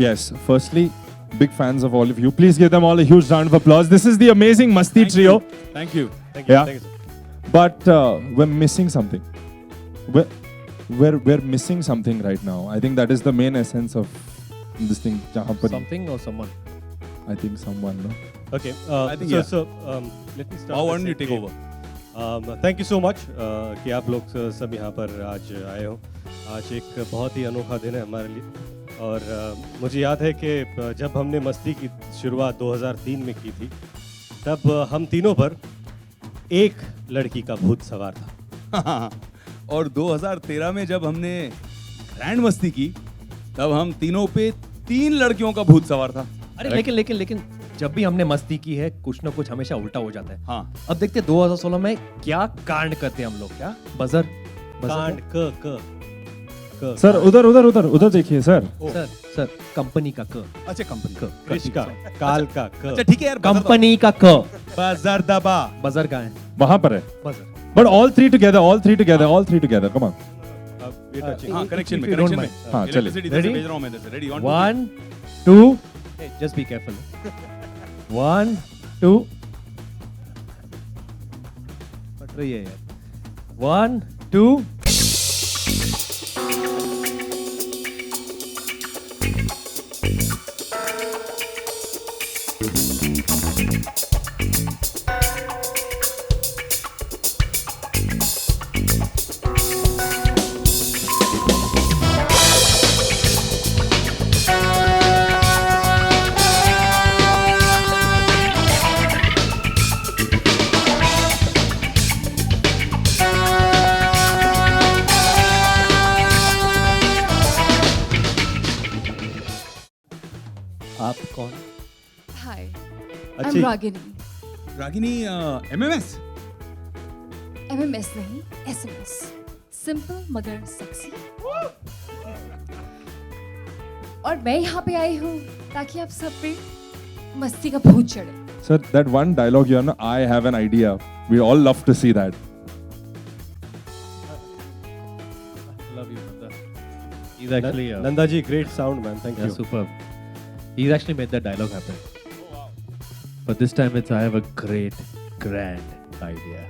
Yes, firstly, big fans of all of you. Please give them all a huge round of applause. This is the amazing Masti trio. Thank you. Yeah. Thank you. But we're missing something. We're missing something right now. I think that is the main essence of this thing. jahan par- Something or someone? I think someone, no? Okay. I think, yeah. So let me start. Why by don't you saying take कि, over? Thank you so much कि आप लोग सब यहाँ पर आज आए हो. आज एक बहुत ही अनोखा दिन है हमारे लिए और मुझे याद है कि जब हमने मस्ती की शुरुआत 2003 में की थी तब हम तीनों पर एक लड़की का भूत सवार था. और 2013 में जब हमने ग्रैंड मस्ती की तब हम तीनों पे 3 लड़कियों का भूत सवार था. अरे लेकिन जब भी हमने मस्ती की है कुछ ना कुछ हमेशा उल्टा हो जाता है. हाँ. अब देखते हैं 2016 में क्या कांड करते हैं हम लोग. क्या बजर कांड क सर उधर देखिए सर. सर कंपनी का क. अच्छा कंपनी क कृष का काल का क. अच्छा ठीक है यार. कंपनी का क. बजर दबा. बजर कहाँ है? वहां पर है. Buzzer. But all three together. Come on. ये touching. हाँ कनेक्शन में If you don't कनेक्शन में. mind. हाँ, चलिए. Electricity इधर से Ready? भेज रहा हूँ मैं इधर से. Ready? 1 2 Hey, just be careful. 1 2 पट रही है यार. 1 2 आप कौन? Hi, I'm अच्छी. Ragini. रागिनी MMS. MMS नहीं, SMS. Simple मगर sexy. और मैं यहाँ पे आई हूँ ताकि आप सब पे मस्ती का भूत चढ़े. Sir, that one dialogue you know, I have an idea. We all love to see that. Love you, Nanda. He's actually Nanda ji, great sound, man. Thank you. superb. He's actually made that dialogue happen. But this time it's I have a great, grand idea.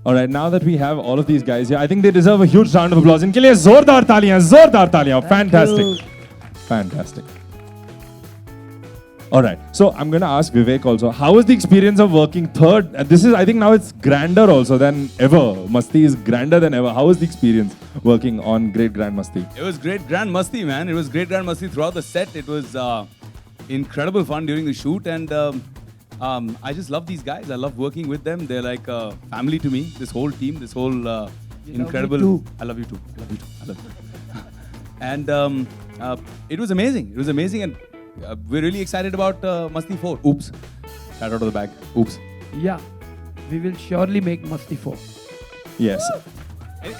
All right, now that we have all of these guys here, I think they deserve a huge round of applause. इनके लिए जोरदार तालियां. Fantastic. All right, so I'm going to ask Vivek also. How was the experience of working third? This is, I think now it's grander also than ever. Masti is grander than ever. How was the experience working on Great Grand Masti? It was great Grand Masti, man. It was great Grand Masti throughout the set. It was incredible fun during the shoot, and I just love these guys. I love working with them. They're like family to me. This whole team, this whole incredible. I love you too. I love you too. I love you. And it was amazing. It was amazing, and we're really excited about Masti 4. Oops. Right out of the bag. Oops. Yeah, we will surely make Masti 4. Yes.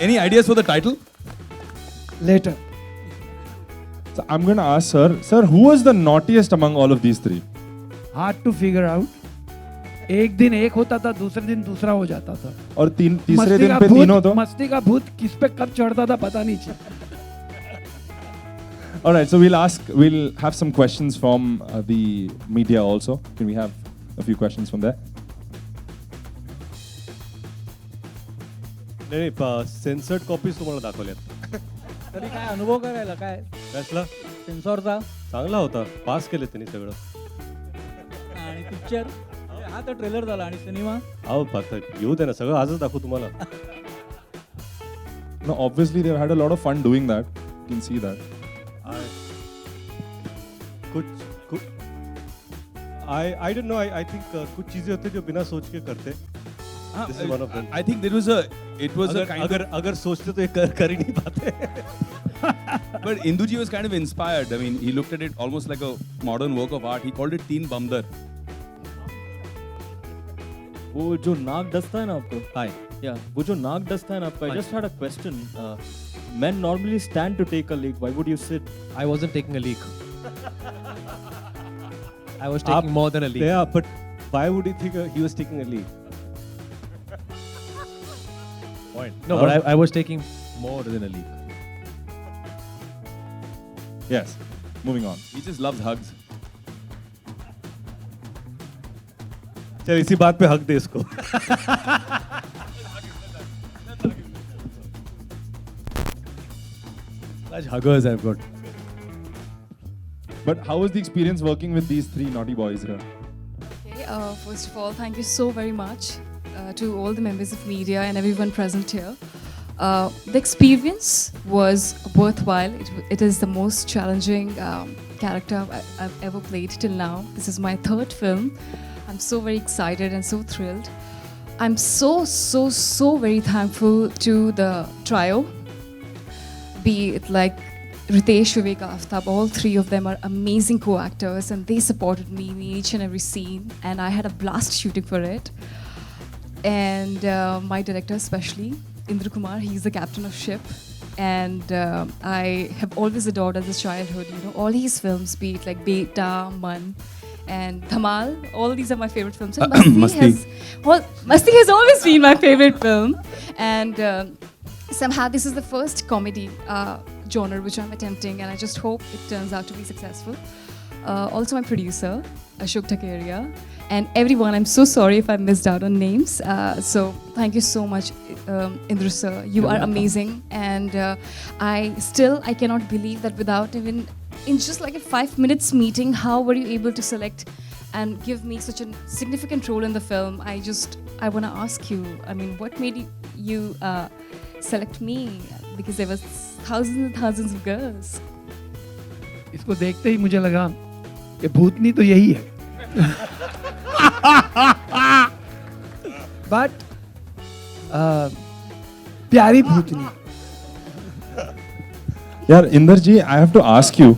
Any ideas for the title? Later. So I'm going to ask sir, who was the naughtiest among all of these three? Hard to figure out. एक दिन एक होता था, दूसरे दिन दूसरा हो जाता था. और तीसरे मस्ती दिन का पे भूत- तीनों तो. मस्ती का भूत किस पे कब चढ़ता था पता नहीं चला. All right, so we'll have some questions from the media also. Can we have a few questions from there? नाही सेन्सर्ड कॉपीज तुम्हाला दाखवल्यात. तरी काय अनुभव करायला काय कसला सेन्सॉरचा चांगला होता. पास केले त्यांनी सगळं. आणि पिक्चर हा तर ट्रेलर झाला आणि सिनेमा अहो फक्त येऊ दे ना सगळं आजच दाखवू तुम्हाला. No, obviously they've had a lot of fun doing that. You can see that. कुछ I don't know. I think कुछ चीजें होती हैं जो बिना सोच के करते. This is one of them. I think it was a kind of. अगर सोचते तो ये कर ही नहीं पाते. But Induji was kind of inspired. I mean, he looked at it almost like a modern work of art. He called it Teen Bamdar. वो जो नाक डसता है ना आपको. Hi. Yeah, वो जो नाक डसता है ना आपको. I just had a question. Men normally stand to take a leak. Why would you sit? I wasn't taking a leak. I was taking more than a leak. Yeah, but why would he think he was taking a leak? No, but I was taking more than a leak. Yes. Moving on. He just loves hugs. चल इसी बात पे हक दे इसको. Such huggers I've got. But how was the experience working with these three naughty boys here? Okay, first of all, thank you so very much to all the members of media and everyone present here. The experience was worthwhile. It is the most challenging character I've ever played till now. This is my third film. I'm so very excited and so thrilled. I'm so very thankful to the trio. Be it like Ritesh, Vivek, Aftab, all three of them are amazing co-actors and they supported me in each and every scene and I had a blast shooting for it. And my director especially, Indra Kumar, he's the captain of ship and I have always adored as a childhood, you know, all his films, be it like Beta, Man and Dhamal, all these are my favorite films. And Masti has always been my favorite film and somehow this is the first comedy genre which I'm attempting and I just hope it turns out to be successful. Also my producer, Ashok Takeria, and everyone, I'm so sorry if I missed out on names. So thank you so much, Indra sir. You are amazing and I cannot believe that without even, in just like a 5 minutes meeting, how were you able to select and give me such a significant role in the film? I want to ask you, I mean, what made you select me? Because there was thousands and thousands of girls. इसको देखते ही मुझे लगा कि भूतनी तो यही है. But प्यारी भूतनी. Yeah, Inder ji, I have to ask you,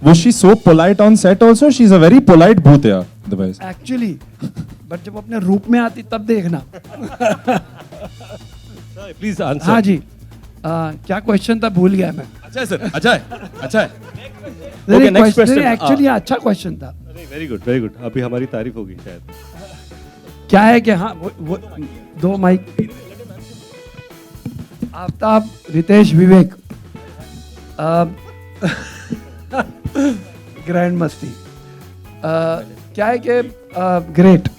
was she so polite on set also? She's a very polite bhoot, yeah, otherwise. Actually, but जब अपने रूप में आती तब देखना. Please answer. हाँ जी. क्या क्वेश्चन था भूल गया मैं. अच्छा है सर, अच्छा है. Okay, next question. एक्चुअली अच्छा क्वेश्चन था. Very good very good. अभी हमारी तारीफ होगी शायद. क्या है कि हाँ वो दो माइक. आफ्ताब, रितेश, विवेक, ग्रैंड मस्ती. क्या है कि ग्रेट.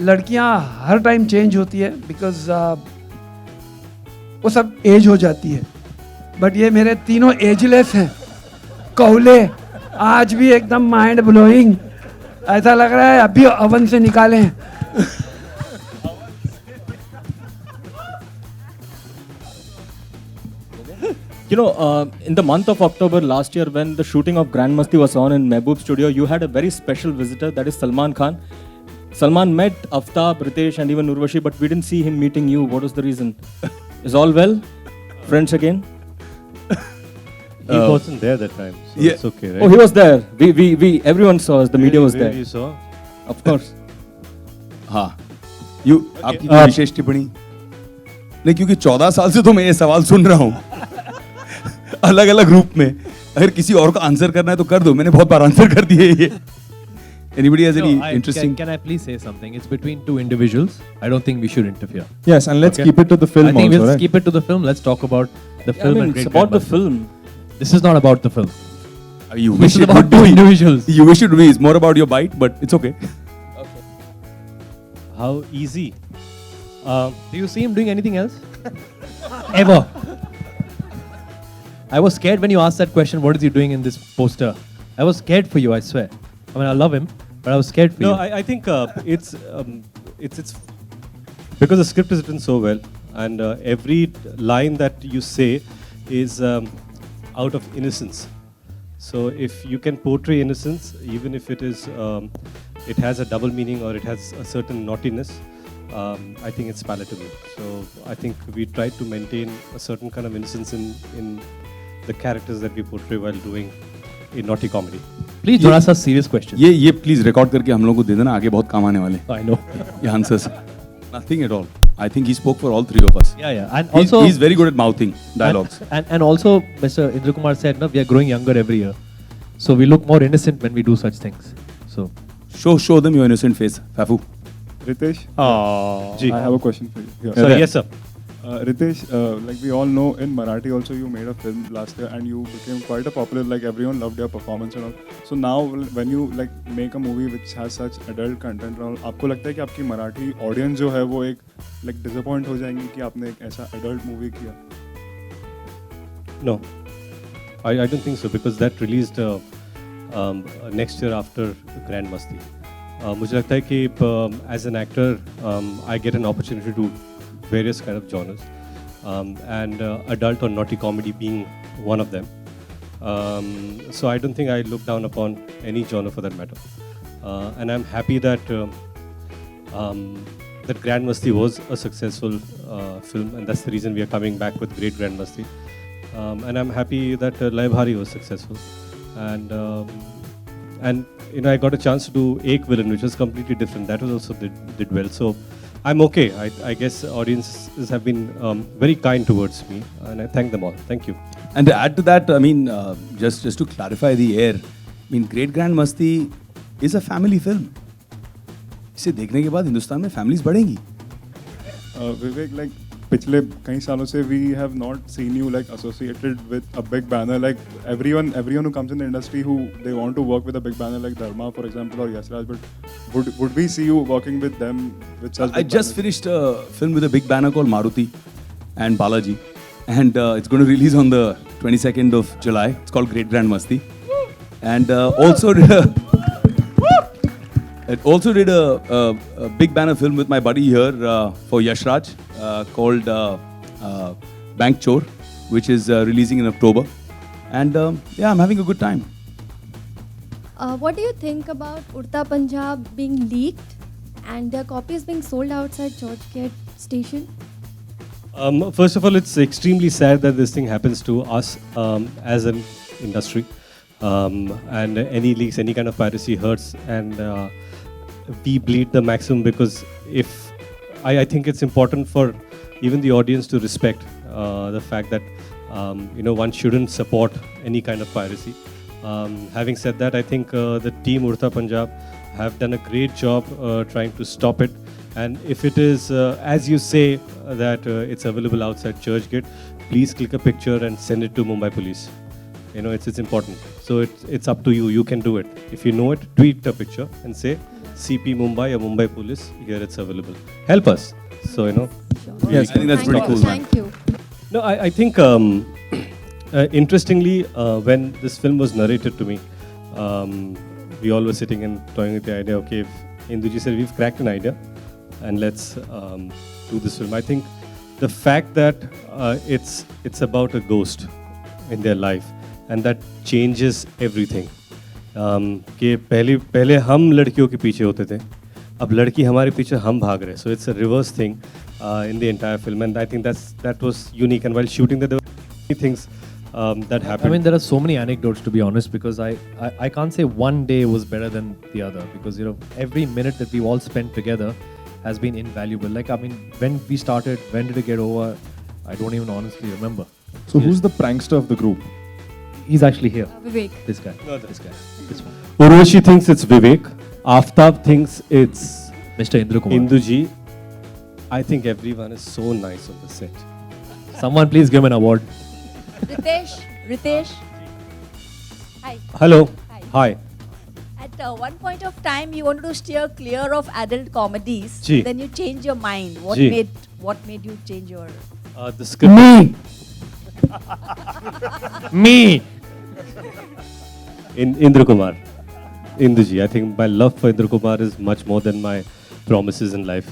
लड़कियां हर टाइम चेंज होती है बिकॉज वो सब एज हो जाती है बट ये मेरे तीनों एजलेस हैं. कौले आज भी एकदम माइंड ब्लोइंग. ऐसा लग रहा है अभी ओवन से निकाले हैं. You know, in the month of October last year, when the shooting of Grand Masti was on in Mehboob Studio, you had a very special visitor, that is Salman Khan. Salman met Aftab, Ritesh, and even Urvashi, but we didn't see him meeting you. What was the reason? Is all well? Friends again? He wasn't there that time, so Yeah. it's okay, right? Oh, he was there. We everyone saw us. The media was Where there. You saw? Of course. हाँ. आपकी कोई विशेष टिप्पणी? नहीं, क्योंकि 14 साल से तो मैं ये सवाल सुन रहा हूँ. अलग अलग रूप में. अगर किसी और को आंसर करना है तो कर दो. मैंने बहुत बार आंसर कर दिए ये. Anybody has any interesting? Can I please say something? It's between two individuals. I don't think we should interfere. Yes, and let's Okay. keep it to the film I think also, we'll right? keep it to the film. Let's talk about the Yeah, film I mean, and it's Great about the Grandmother. film. This is not about the film. You This wish is it about would two be. individuals. You wish it would be. It's more about your bite, but it's okay. How easy. Do you see him doing anything else? Ever? I was scared when you asked that question. What is he doing in this poster? I was scared for you. I swear. I mean, I love him, but I was scared for No, you. I think it's because the script is written so well, and every line that you say is out of innocence. So if you can portray innocence, even if it is, it has a double meaning or it has a certain naughtiness, I think it's palatable. So I think we try to maintain a certain kind of innocence in the characters that we portray while doing a naughty comedy. Please don't ask us serious questions. ये please record करके हम लोगों को दे देना. आगे बहुत काम आने वाले. I know. ये answers. Nothing at all. I think he spoke for all three of us. Yeah. And also, He's very good at mouthing dialogues. And also, Mr. Indra Kumar said, no, we are growing younger every year. So we look more innocent when we do such things. So Show them your innocent face, Fafu. Ritesh, Ji. I have a question for you. Yeah. So yes, sir. Ritesh, like we all know, in Marathi also you made a film last year and you became quite a popular. Like everyone loved your performance and all. So now when you like make a movie which has such adult content and all, आपको लगता है कि आपकी Marathi audience जो है वो एक like disappoint हो जाएंगी कि आपने एक ऐसा adult movie किया? No, I don't think so because that released next year after Grand Masti. मुझे लगता है कि as an actor I get an opportunity to various kind of genres and adult or naughty comedy being one of them. So I don't think I look down upon any genre for that matter. And I'm happy that that Grand Masti was a successful film and that's the reason we are coming back with Great Grand Masti. And I'm happy that Lay Bhari was successful. And you know, I got a chance to do Ek Villain, which was completely different. That was also did well. So I'm okay. I guess audiences have been very kind towards me, and I thank them all. Thank you. And to add to that, I mean, just to clarify the air, I mean, Great Grand Masti is a family film. इसे देखने के बाद हिंदुस्तान में families बढ़ेंगी. Vivek, like पिछले कई सालों से we have not seen you like associated with a big banner. Like everyone who comes in the industry who they want to work with a big banner like Dharma, for example, or Yash Raj. But would we see you working with them with such? I just finished a film with a big banner called Maruti and Balaji, and it's going to release on the 22nd of July. It's called Great Grand Masti, and also did a big banner film with my buddy here for Yash Raj called Bank Chor, which is releasing in October. And yeah, I'm having a good time. What do you think about Urta Punjab being leaked and their copies being sold outside Churchgate station? First of all, it's extremely sad that this thing happens to us as an industry. And any leaks, any kind of piracy hurts, and we bleed the maximum because if I think it's important for even the audience to respect the fact that you know, one shouldn't support any kind of piracy. Having said that, I think the team Urta Punjab have done a great job trying to stop it. And if it is, as you say, that it's available outside Churchgate, please click a picture and send it to Mumbai Police. You know, it's important. So it's up to you. You can do it. If you know it, tweet a picture and say CP Mumbai or Mumbai Police. Here it's available. Help us. So you know. Yes, I think that's pretty cool. Thank you. No, I think interestingly, when this film was narrated to me, we all were sitting and toying with the idea. Okay, if Induji said we've cracked an idea, and let's do this film. I think the fact that it's about a ghost in their life, and that changes everything. कि पहले हम लड़कियों के पीछे होते थे, अब लड़की हमारे पीछे हम भाग रहे. So it's a reverse thing in the entire film, and I think that was unique. And while shooting that, there were many things that happened. I mean, there are so many anecdotes, to be honest, because I can't say one day was better than the other, because you know, every minute that we all spent together has been invaluable. Like, I mean, when we started, when did it get over? I don't even honestly remember. So who's the prankster of the group? He's actually here. Vivek. This guy. This guy. This one. Urvashi thinks it's Vivek. Aftab thinks it's Mr. Indra Kumar. Induji. I think everyone is so nice on the set. Someone please give him an award. Ritesh. Hi. Hello. Hi. Hi. At one point of time, you wanted to steer clear of adult comedies. Ji. Then you changed your mind. What Ji. made you change your? The script. Me. Me. Indra Kumar. Induji. I think my love for Indra Kumar is much more than my promises in life.